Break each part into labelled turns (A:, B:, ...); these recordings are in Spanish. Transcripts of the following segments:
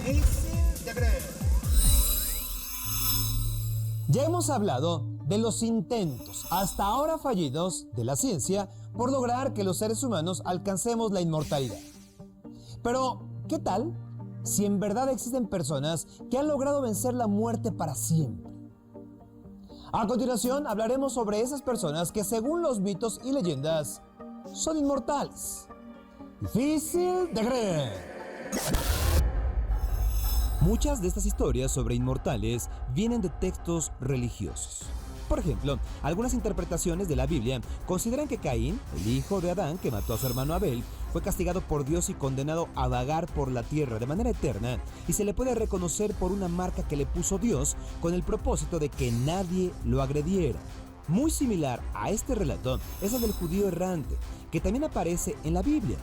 A: Difícil de creer.
B: Ya hemos hablado de los intentos, hasta ahora fallidos, de la ciencia por lograr que los seres humanos alcancemos la inmortalidad. Pero, ¿qué tal si en verdad existen personas que han logrado vencer la muerte para siempre? A continuación hablaremos sobre esas personas que, según los mitos y leyendas, son inmortales. Difícil de creer. Muchas de estas historias sobre inmortales vienen de textos religiosos. Por ejemplo, algunas interpretaciones de la Biblia consideran que Caín, el hijo de Adán que mató a su hermano Abel, fue castigado por Dios y condenado a vagar por la tierra de manera eterna, y se le puede reconocer por una marca que le puso Dios con el propósito de que nadie lo agrediera. Muy similar a este relato es el del judío errante, que también aparece en la Biblia.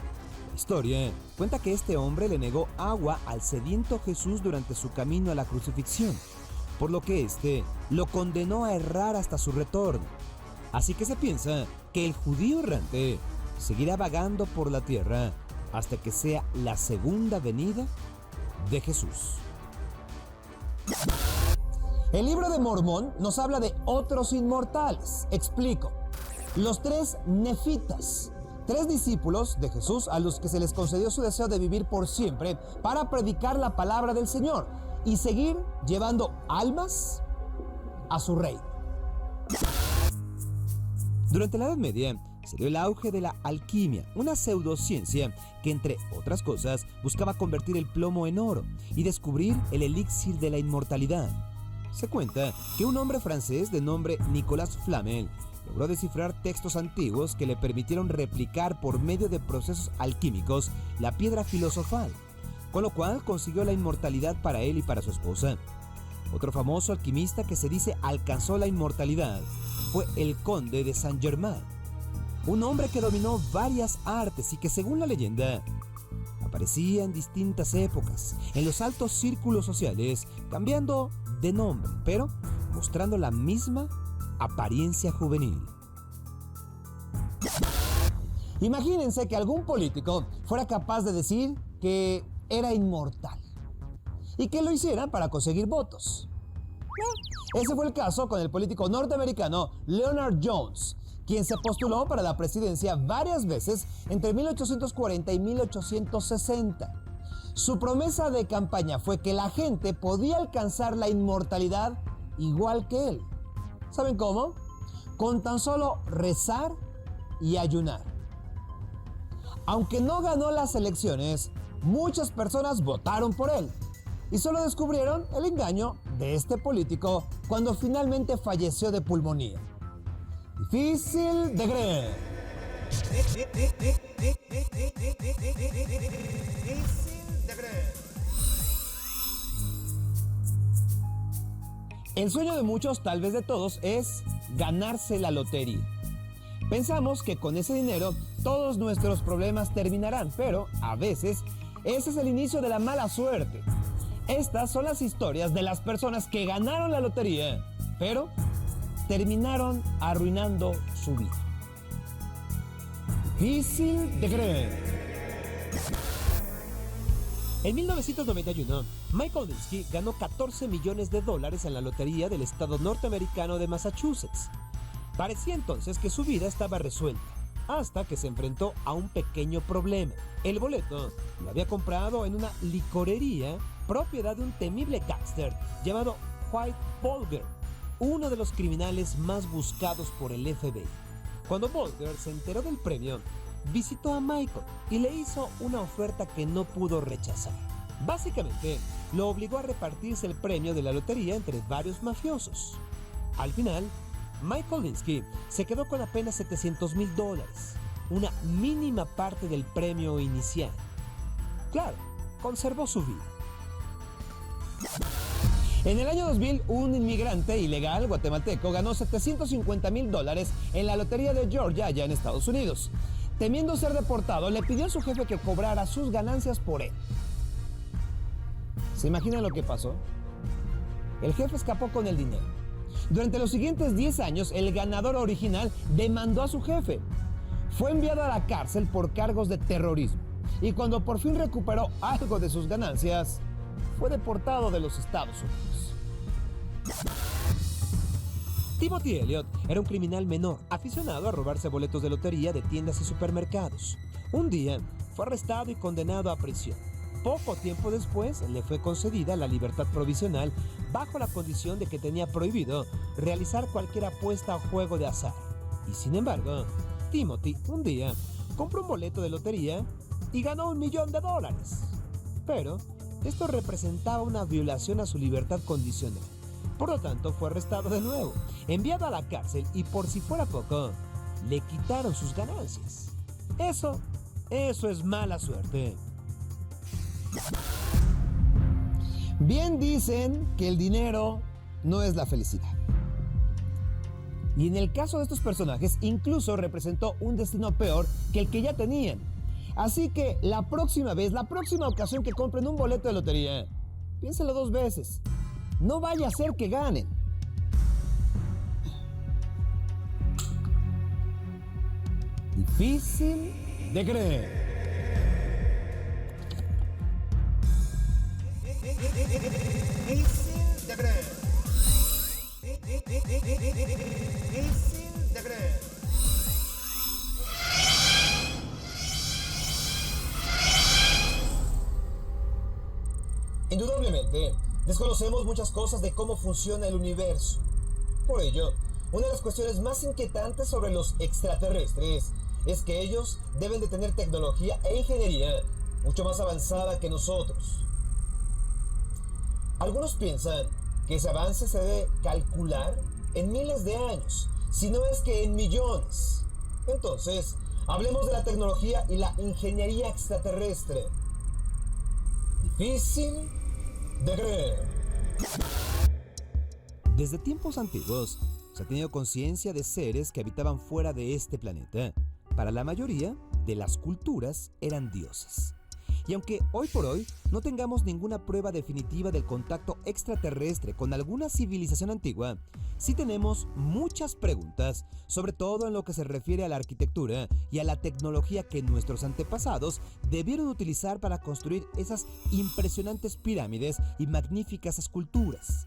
B: La historia cuenta que este hombre le negó agua al sediento Jesús durante su camino a la crucifixión, por lo que éste lo condenó a errar hasta su retorno. Así que se piensa que el judío errante seguirá vagando por la tierra hasta que sea la segunda venida de Jesús. El libro de Mormón nos habla de otros inmortales. Explico. Los 3 nefitas, 3 discípulos de Jesús a los que se les concedió su deseo de vivir por siempre para predicar la palabra del Señor y seguir llevando almas a su reino. Durante la Edad Media se dio el auge de la alquimia, una pseudociencia que, entre otras cosas, buscaba convertir el plomo en oro y descubrir el elixir de la inmortalidad. Se cuenta que un hombre francés de nombre Nicolas Flamel logró descifrar textos antiguos que le permitieron replicar por medio de procesos alquímicos la piedra filosofal, con lo cual consiguió la inmortalidad para él y para su esposa. Otro famoso alquimista que se dice alcanzó la inmortalidad fue el conde de Saint-Germain, un hombre que dominó varias artes y que, según la leyenda, aparecía en distintas épocas, en los altos círculos sociales, cambiando de nombre, pero mostrando la misma apariencia juvenil. Imagínense que algún político fuera capaz de decir que era inmortal y que lo hiciera para conseguir votos. Ese fue el caso con el político norteamericano Leonard Jones, quien se postuló para la presidencia varias veces entre 1840 y 1860. Su promesa de campaña fue que la gente podía alcanzar la inmortalidad igual que él. ¿Saben cómo? Con tan solo rezar y ayunar. Aunque no ganó las elecciones, muchas personas votaron por él y solo descubrieron el engaño de este político cuando finalmente falleció de pulmonía. Difícil de creer.
A: Difícil de creer.
B: El sueño de muchos, tal vez de todos, es ganarse la lotería. Pensamos que con ese dinero todos nuestros problemas terminarán, pero a veces ese es el inicio de la mala suerte. Estas son las historias de las personas que ganaron la lotería, pero terminaron arruinando su vida. Difícil de creer. En 1991, Michael Linsky ganó $14 millones en la lotería del estado norteamericano de Massachusetts. Parecía entonces que su vida estaba resuelta, hasta que se enfrentó a un pequeño problema. El boleto lo había comprado en una licorería propiedad de un temible gángster llamado White Bulger, uno de los criminales más buscados por el FBI. Cuando Bulger se enteró del premio, visitó a Michael y le hizo una oferta que no pudo rechazar. Básicamente, lo obligó a repartirse el premio de la lotería entre varios mafiosos. Al final, Michael Linsky se quedó con apenas $700,000, una mínima parte del premio inicial. Claro, conservó su vida. En el año 2000, un inmigrante ilegal guatemalteco ganó $750,000 en la lotería de Georgia, allá en Estados Unidos. Temiendo ser deportado, le pidió a su jefe que cobrara sus ganancias por él. ¿Se imaginan lo que pasó? El jefe escapó con el dinero. Durante los siguientes 10 años, el ganador original demandó a su jefe. Fue enviado a la cárcel por cargos de terrorismo. Y cuando por fin recuperó algo de sus ganancias, fue deportado de los Estados Unidos. Timothy Elliot era un criminal menor, aficionado a robarse boletos de lotería de tiendas y supermercados. Un día fue arrestado y condenado a prisión. Poco tiempo después le fue concedida la libertad provisional bajo la condición de que tenía prohibido realizar cualquier apuesta o juego de azar. Y sin embargo, Timothy un día compró un boleto de lotería y ganó $1 millón. Pero esto representaba una violación a su libertad condicional. Por lo tanto, fue arrestado de nuevo, enviado a la cárcel y por si fuera poco, le quitaron sus ganancias. Eso es mala suerte. Bien dicen que el dinero no es la felicidad. Y en el caso de estos personajes, incluso representó un destino peor que el que ya tenían. Así que la próxima ocasión que compren un boleto de lotería, piénselo 2 veces. No vaya a ser que ganen. Difícil de creer.
A: Difícil de creer. Difícil de creer.
B: Indudablemente, desconocemos muchas cosas de cómo funciona el universo. Por ello, una de las cuestiones más inquietantes sobre los extraterrestres es que ellos deben de tener tecnología e ingeniería mucho más avanzada que nosotros. Algunos piensan que ese avance se debe calcular en miles de años, si no es que en millones. Entonces, hablemos de la tecnología y la ingeniería extraterrestre. Difícil de creer. Desde tiempos antiguos, se ha tenido conciencia de seres que habitaban fuera de este planeta. Para la mayoría de las culturas eran dioses. Y aunque hoy por hoy no tengamos ninguna prueba definitiva del contacto extraterrestre con alguna civilización antigua, sí tenemos muchas preguntas, sobre todo en lo que se refiere a la arquitectura y a la tecnología que nuestros antepasados debieron utilizar para construir esas impresionantes pirámides y magníficas esculturas.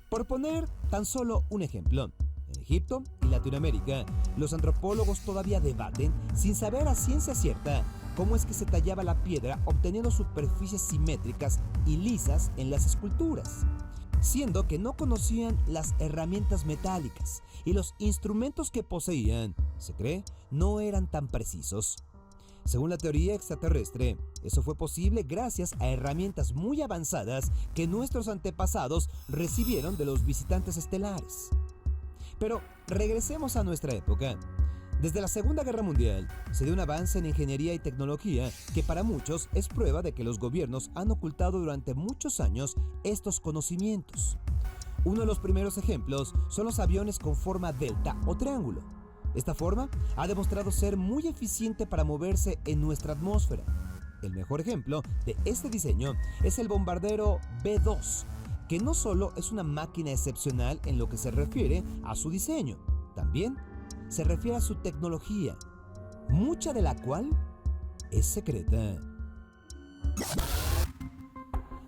B: Por poner tan solo un ejemplo, en Egipto y Latinoamérica, los antropólogos todavía debaten, sin saber a ciencia cierta, cómo es que se tallaba la piedra obteniendo superficies simétricas y lisas en las esculturas, siendo que no conocían las herramientas metálicas y los instrumentos que poseían, se cree, no eran tan precisos. Según la teoría extraterrestre, eso fue posible gracias a herramientas muy avanzadas que nuestros antepasados recibieron de los visitantes estelares. Pero regresemos a nuestra época. Desde la Segunda Guerra Mundial se dio un avance en ingeniería y tecnología que para muchos es prueba de que los gobiernos han ocultado durante muchos años estos conocimientos. Uno de los primeros ejemplos son los aviones con forma delta o triángulo. Esta forma ha demostrado ser muy eficiente para moverse en nuestra atmósfera. El mejor ejemplo de este diseño es el bombardero B-2, que no solo es una máquina excepcional en lo que se refiere a su diseño, también se refiere a su tecnología, mucha de la cual es secreta.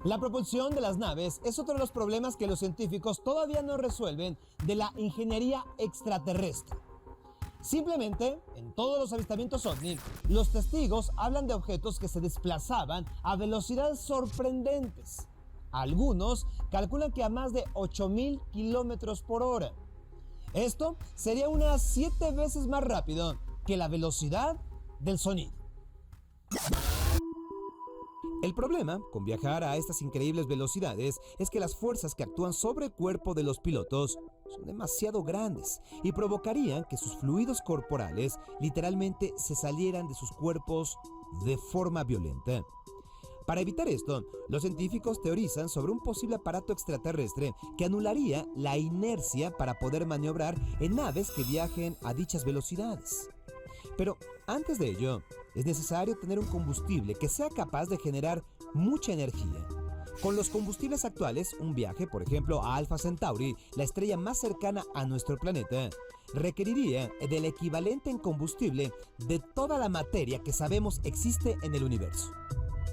B: La propulsión de las naves es otro de los problemas que los científicos todavía no resuelven de la ingeniería extraterrestre. Simplemente, en todos los avistamientos OVNI, los testigos hablan de objetos que se desplazaban a velocidades sorprendentes. Algunos calculan que a más de 8,000 kilómetros por hora. Esto sería unas 7 veces más rápido que la velocidad del sonido. El problema con viajar a estas increíbles velocidades es que las fuerzas que actúan sobre el cuerpo de los pilotos son demasiado grandes y provocarían que sus fluidos corporales literalmente se salieran de sus cuerpos de forma violenta. Para evitar esto, los científicos teorizan sobre un posible aparato extraterrestre que anularía la inercia para poder maniobrar en naves que viajen a dichas velocidades. Pero antes de ello, es necesario tener un combustible que sea capaz de generar mucha energía. Con los combustibles actuales, un viaje, por ejemplo, a Alpha Centauri, la estrella más cercana a nuestro planeta, requeriría del equivalente en combustible de toda la materia que sabemos existe en el universo.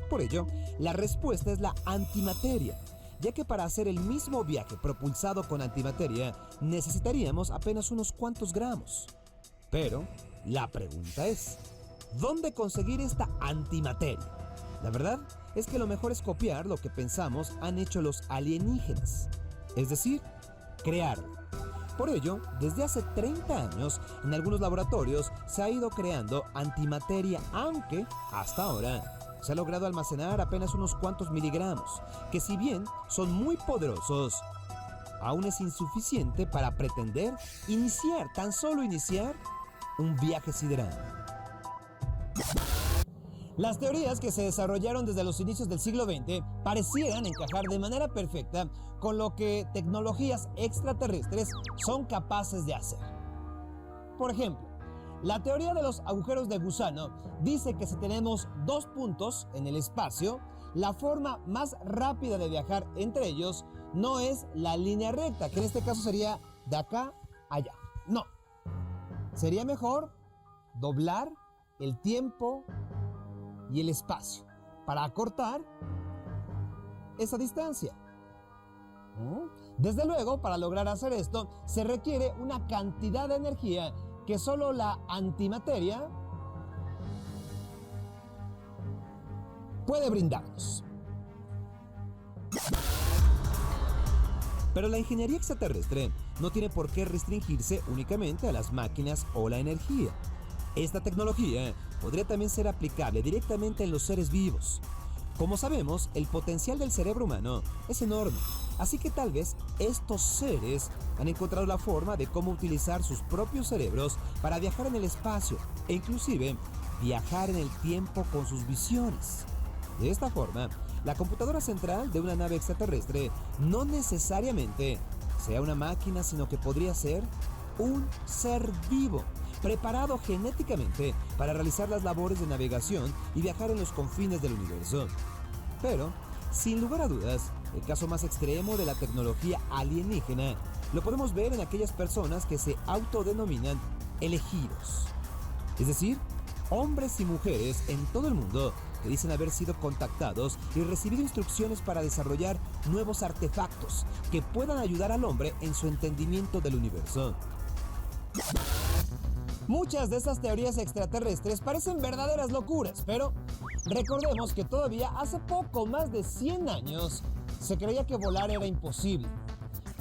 B: Por ello, la respuesta es la antimateria, ya que para hacer el mismo viaje propulsado con antimateria necesitaríamos apenas unos cuantos gramos. Pero la pregunta es, ¿dónde conseguir esta antimateria? La verdad es que lo mejor es copiar lo que pensamos han hecho los alienígenas, es decir, crearlo. Por ello, desde hace 30 años, en algunos laboratorios se ha ido creando antimateria, aunque hasta ahora se ha logrado almacenar apenas unos cuantos miligramos, que si bien son muy poderosos, aún es insuficiente para pretender tan solo iniciar, un viaje sideral. Las teorías que se desarrollaron desde los inicios del siglo XX parecieran encajar de manera perfecta con lo que tecnologías extraterrestres son capaces de hacer. Por ejemplo, la teoría de los agujeros de gusano dice que si tenemos dos puntos en el espacio, la forma más rápida de viajar entre ellos no es la línea recta, que en este caso sería de acá a allá. No. Sería mejor doblar el tiempo y el espacio para acortar esa distancia. Desde luego, para lograr hacer esto, se requiere una cantidad de energía que solo la antimateria puede brindarnos. Pero la ingeniería extraterrestre no tiene por qué restringirse únicamente a las máquinas o la energía. Esta tecnología podría también ser aplicable directamente en los seres vivos. Como sabemos, el potencial del cerebro humano es enorme, así que tal vez estos seres han encontrado la forma de cómo utilizar sus propios cerebros para viajar en el espacio e inclusive viajar en el tiempo con sus visiones. De esta forma, la computadora central de una nave extraterrestre no necesariamente sea una máquina, sino que podría ser un ser vivo, preparado genéticamente para realizar las labores de navegación y viajar en los confines del universo. Pero, sin lugar a dudas, el caso más extremo de la tecnología alienígena lo podemos ver en aquellas personas que se autodenominan elegidos. Es decir, hombres y mujeres en todo el mundo que dicen haber sido contactados y recibido instrucciones para desarrollar nuevos artefactos que puedan ayudar al hombre en su entendimiento del universo. Muchas de estas teorías extraterrestres parecen verdaderas locuras, pero recordemos que todavía hace poco más de 100 años se creía que volar era imposible.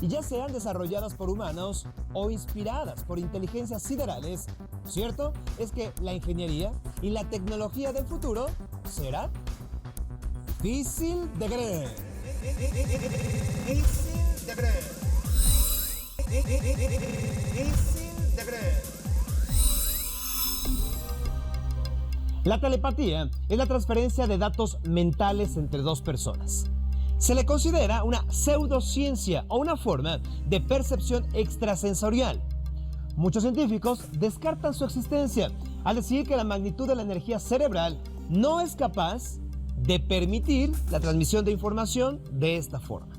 B: Y ya sean desarrolladas por humanos o inspiradas por inteligencias siderales, cierto es que la ingeniería y la tecnología del futuro será difícil de creer.
A: Difícil de creer. Difícil de creer.
B: La telepatía es la transferencia de datos mentales entre dos personas. Se le considera una pseudociencia o una forma de percepción extrasensorial. Muchos científicos descartan su existencia al decir que la magnitud de la energía cerebral no es capaz de permitir la transmisión de información de esta forma.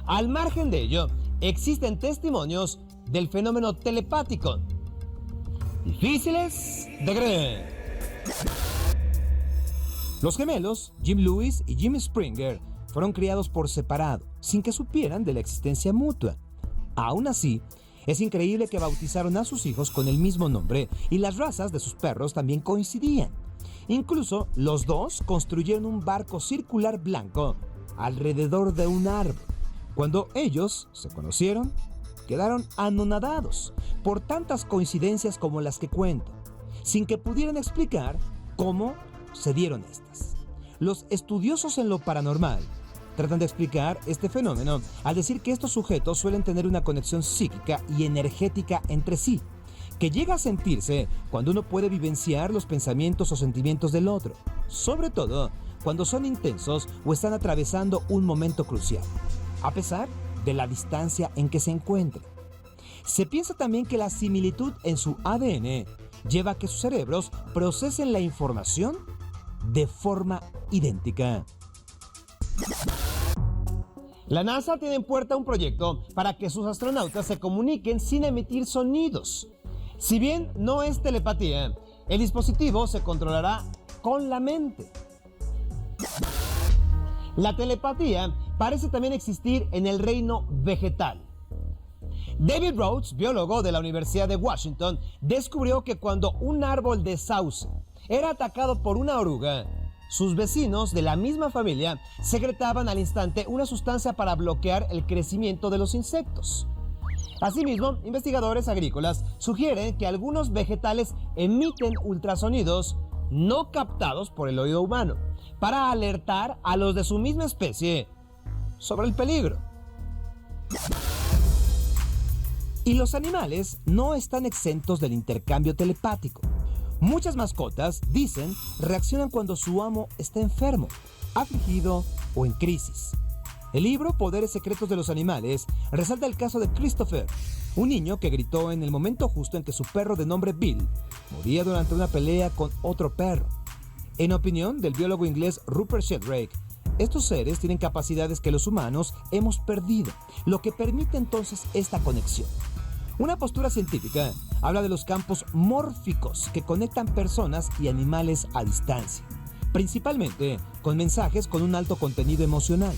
B: Al margen de ello, existen testimonios del fenómeno telepático difíciles de creer. Los gemelos, Jim Lewis y Jim Springer, fueron criados por separado, sin que supieran de la existencia mutua. Aún así, es increíble que bautizaron a sus hijos con el mismo nombre y las razas de sus perros también coincidían. Incluso los dos construyeron un barco circular blanco alrededor de un árbol. Cuando ellos se conocieron, quedaron anonadados por tantas coincidencias como las que cuento, sin que pudieran explicar cómo se dieron estas. Los estudiosos en lo paranormal tratan de explicar este fenómeno al decir que estos sujetos suelen tener una conexión psíquica y energética entre sí, que llega a sentirse cuando uno puede vivenciar los pensamientos o sentimientos del otro, sobre todo cuando son intensos o están atravesando un momento crucial, a pesar de la distancia en que se encuentren. Se piensa también que la similitud en su ADN lleva a que sus cerebros procesen la información de forma idéntica. La NASA tiene en puerta un proyecto para que sus astronautas se comuniquen sin emitir sonidos. Si bien no es telepatía, el dispositivo se controlará con la mente. La telepatía parece también existir en el reino vegetal. David Rhodes, biólogo de la Universidad de Washington, descubrió que cuando un árbol de sauce era atacado por una oruga, sus vecinos de la misma familia secretaban al instante una sustancia para bloquear el crecimiento de los insectos. Asimismo, investigadores agrícolas sugieren que algunos vegetales emiten ultrasonidos no captados por el oído humano para alertar a los de su misma especie sobre el peligro. Y los animales no están exentos del intercambio telepático. Muchas mascotas, dicen, reaccionan cuando su amo está enfermo, afligido o en crisis. El libro Poderes Secretos de los Animales resalta el caso de Christopher, un niño que gritó en el momento justo en que su perro de nombre Bill moría durante una pelea con otro perro. En opinión del biólogo inglés Rupert Sheldrake, estos seres tienen capacidades que los humanos hemos perdido, lo que permite entonces esta conexión. Una postura científica habla de los campos mórficos que conectan personas y animales a distancia, principalmente con mensajes con un alto contenido emocional.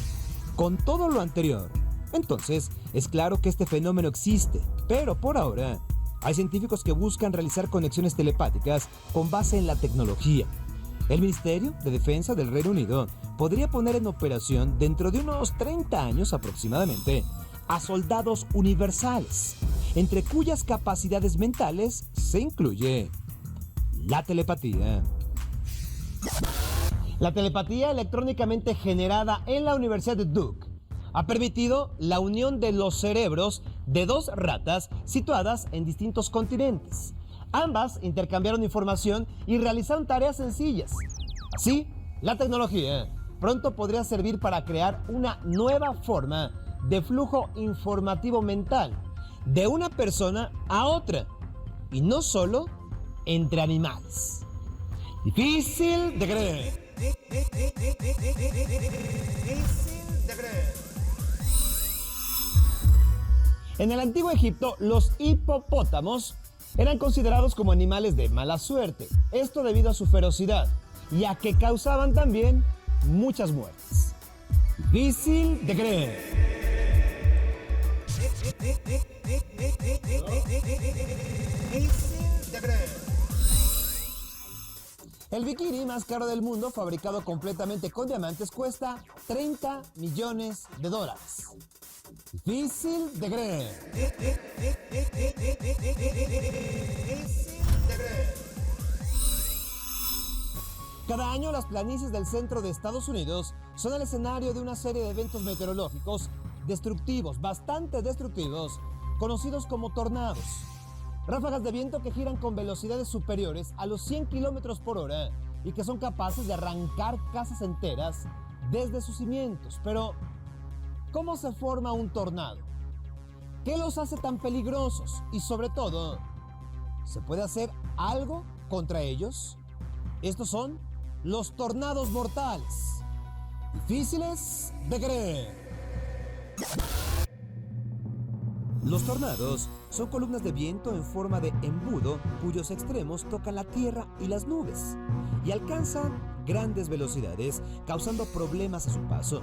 B: Con todo lo anterior, entonces es claro que este fenómeno existe, pero por ahora hay científicos que buscan realizar conexiones telepáticas con base en la tecnología. El Ministerio de Defensa del Reino Unido podría poner en operación dentro de unos 30 años aproximadamente a soldados universales, entre cuyas capacidades mentales se incluye la telepatía. La telepatía electrónicamente generada en la Universidad de Duke ha permitido la unión de los cerebros de dos ratas situadas en distintos continentes. Ambas intercambiaron información y realizaron tareas sencillas. Así, la tecnología pronto podría servir para crear una nueva forma de flujo informativo mental de una persona a otra, y no solo entre animales. Difícil de creer. En el antiguo Egipto, los hipopótamos eran considerados como animales de mala suerte, esto debido a su ferocidad y a que causaban también muchas muertes. Difícil de creer. El bikini más caro del mundo, fabricado completamente con diamantes, cuesta $30 millones. Difícil de creer. Cada año las planicies del centro de Estados Unidos son el escenario de una serie de eventos meteorológicos destructivos, bastante destructivos, conocidos como tornados. Ráfagas de viento que giran con velocidades superiores a los 100 kilómetros por hora y que son capaces de arrancar casas enteras desde sus cimientos. Pero, ¿cómo se forma un tornado? ¿Qué los hace tan peligrosos? Y sobre todo, ¿se puede hacer algo contra ellos? Estos son los tornados mortales. Difíciles de creer. Los tornados son columnas de viento en forma de embudo cuyos extremos tocan la tierra y las nubes y alcanzan grandes velocidades, causando problemas a su paso.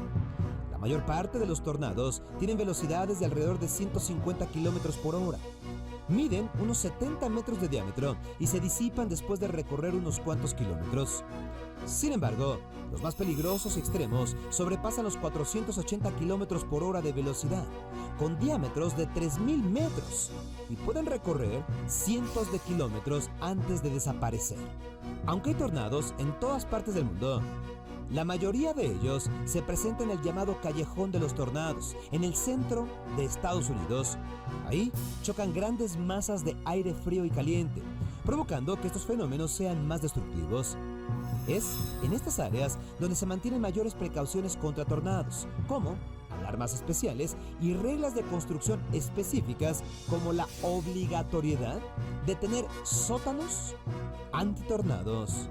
B: La mayor parte de los tornados tienen velocidades de alrededor de 150 kilómetros por hora. Miden unos 70 metros de diámetro y se disipan después de recorrer unos cuantos kilómetros. Sin embargo, los más peligrosos y extremos sobrepasan los 480 kilómetros por hora de velocidad, con diámetros de 3.000 metros, y pueden recorrer cientos de kilómetros antes de desaparecer. Aunque hay tornados en todas partes del mundo, la mayoría de ellos se presentan en el llamado Callejón de los Tornados, en el centro de Estados Unidos. Ahí chocan grandes masas de aire frío y caliente, provocando que estos fenómenos sean más destructivos. Es en estas áreas donde se mantienen mayores precauciones contra tornados, como alarmas especiales y reglas de construcción específicas, como la obligatoriedad de tener sótanos antitornados.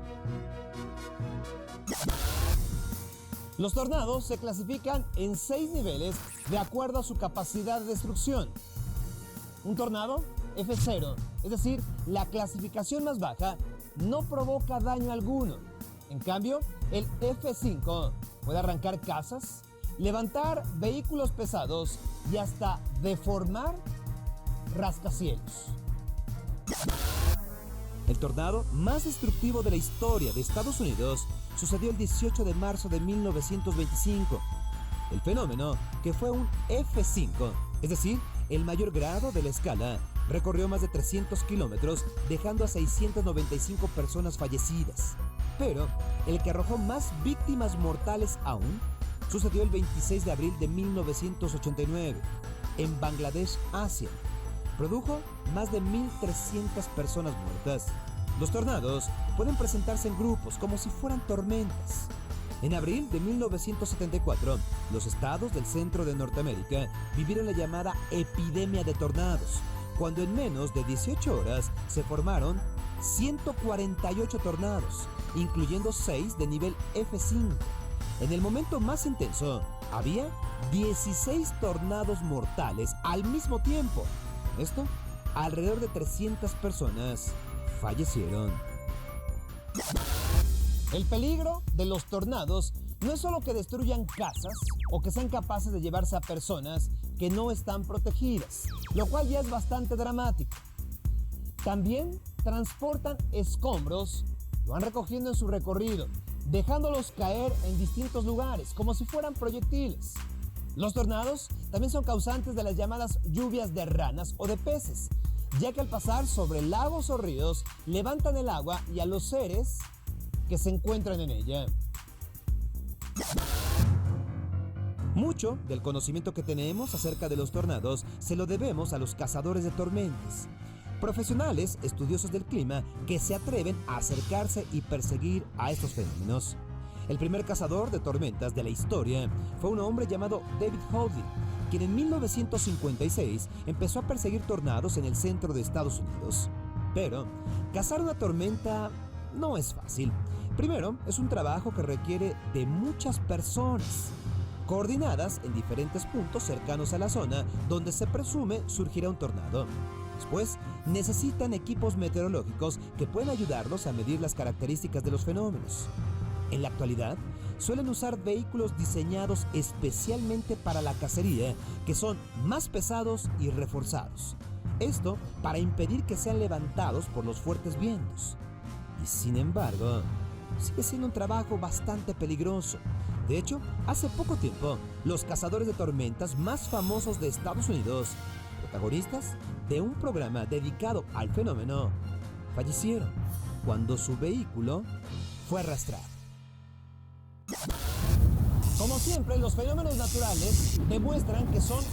B: Los tornados se clasifican en 6 niveles de acuerdo a su capacidad de destrucción. Un tornado F0, es decir, la clasificación más baja, no provoca daño alguno. En cambio, el F5, o puede arrancar casas, levantar vehículos pesados y hasta deformar rascacielos. El tornado más destructivo de la historia de Estados Unidos sucedió el 18 de marzo de 1925. El fenómeno, que fue un F5, es decir, el mayor grado de la escala, recorrió más de 300 kilómetros, dejando a 695 personas fallecidas. Pero el que arrojó más víctimas mortales aún sucedió el 26 de abril de 1989, en Bangladesh, Asia. Produjo más de 1.300 personas muertas. Los tornados pueden presentarse en grupos como si fueran tormentas. En abril de 1974, los estados del centro de Norteamérica vivieron la llamada epidemia de tornados, cuando en menos de 18 horas se formaron 148 tornados, incluyendo 6 de nivel F5. En el momento más intenso, había 16 tornados mortales al mismo tiempo. Esto, alrededor de 300 personas fallecieron. El peligro de los tornados no es solo que destruyan casas o que sean capaces de llevarse a personas que no están protegidas, lo cual ya es bastante dramático. También transportan escombros, lo van recogiendo en su recorrido, dejándolos caer en distintos lugares, como si fueran proyectiles. Los tornados también son causantes de las llamadas lluvias de ranas o de peces, ya que al pasar sobre lagos o ríos, levantan el agua y a los seres que se encuentran en ella. Mucho del conocimiento que tenemos acerca de los tornados se lo debemos a los cazadores de tormentas, profesionales estudiosos del clima que se atreven a acercarse y perseguir a estos fenómenos. El primer cazador de tormentas de la historia fue un hombre llamado David Hoadley, quien en 1956 empezó a perseguir tornados en el centro de Estados Unidos. Pero cazar una tormenta no es fácil. Primero, es un trabajo que requiere de muchas personas, coordinadas en diferentes puntos cercanos a la zona donde se presume surgirá un tornado. Después, necesitan equipos meteorológicos que pueden ayudarlos a medir las características de los fenómenos. En la actualidad, suelen usar vehículos diseñados especialmente para la cacería, que son más pesados y reforzados. Esto para impedir que sean levantados por los fuertes vientos. Y sin embargo, sigue siendo un trabajo bastante peligroso. De hecho, hace poco tiempo, los cazadores de tormentas más famosos de Estados Unidos, protagonistas de un programa dedicado al fenómeno, fallecieron cuando su vehículo fue arrastrado. Como siempre, los fenómenos naturales demuestran que son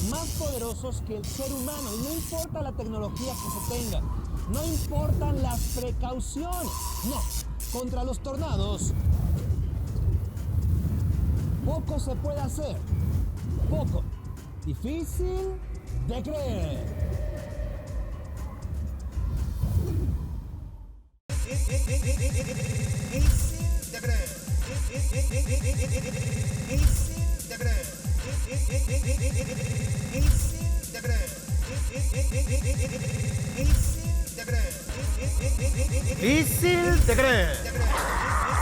B: más poderosos que el ser humano y no importa la tecnología que se tenga, no importan las precauciones, no, contra los tornados poco se puede hacer, poco, difícil de creer.
A: Difícil de creer.